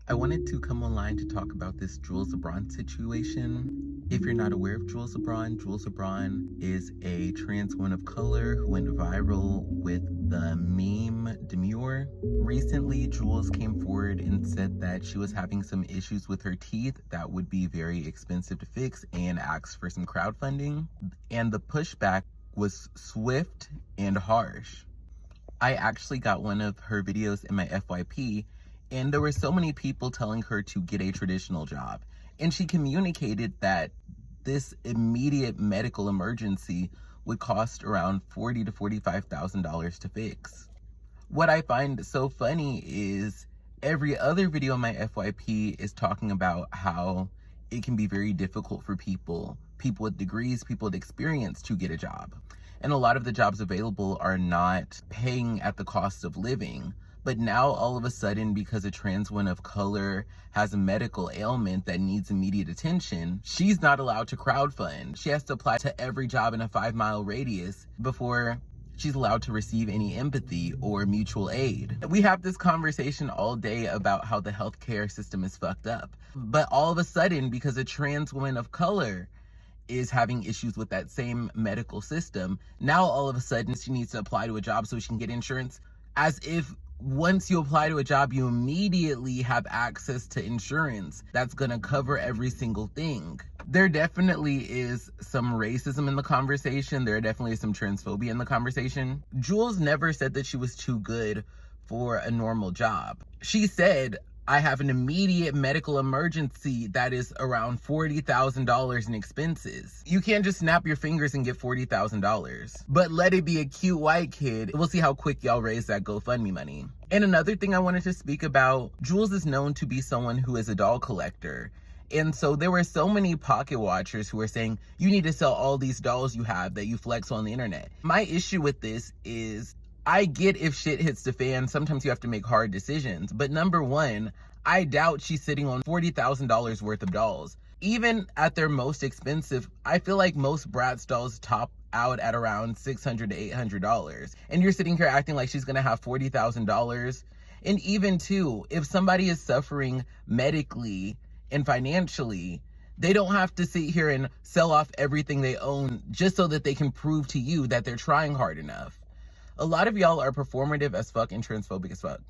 I wanted to come online to talk about this Jools LeBron situation. If you're not aware of Jools LeBron is a trans woman of color who went viral with the meme demure. Recently, Jools came forward and said that she was having some issues with her teeth that would be very expensive to fix and asked for some crowdfunding. And the pushback was swift and harsh. I actually got one of her videos in my FYP, and there were so many people telling her to get a traditional job. And she communicated that this immediate medical emergency would cost around $40,000 to $45,000 to fix. What I find so funny is every other video in my FYP is talking about how it can be very difficult for people with degrees, people with experience to get a job. And a lot of the jobs available are not paying at the cost of living. But now all of a sudden, because a trans woman of color has a medical ailment that needs immediate attention, she's not allowed to crowdfund. She has to apply to every job in a 5-mile radius before she's allowed to receive any empathy or mutual aid. We have this conversation all day about how the healthcare system is fucked up. But all of a sudden, because a trans woman of color is having issues with that same medical system, now all of a sudden she needs to apply to a job so she can get insurance, as if once you apply to a job, you immediately have access to insurance that's gonna cover every single thing. There definitely is some racism in the conversation. There definitely is some transphobia in the conversation. Jools never said that she was too good for a normal job. She said, I have an immediate medical emergency that is around $40,000 in expenses. You can't just snap your fingers and get $40,000. But let it be a cute white kid. We'll see how quick y'all raise that GoFundMe money. And another thing I wanted to speak about, Jools is known to be someone who is a doll collector. And so there were so many pocket watchers who were saying, you need to sell all these dolls you have that you flex on the internet. My issue with this is, I get if shit hits the fan, sometimes you have to make hard decisions. But number one, I doubt she's sitting on $40,000 worth of dolls. Even at their most expensive, I feel like most Bratz dolls top out at around $600 to $800. And you're sitting here acting like she's gonna have $40,000. And even too, if somebody is suffering medically and financially, they don't have to sit here and sell off everything they own just so that they can prove to you that they're trying hard enough. A lot of y'all are performative as fuck and transphobic as fuck.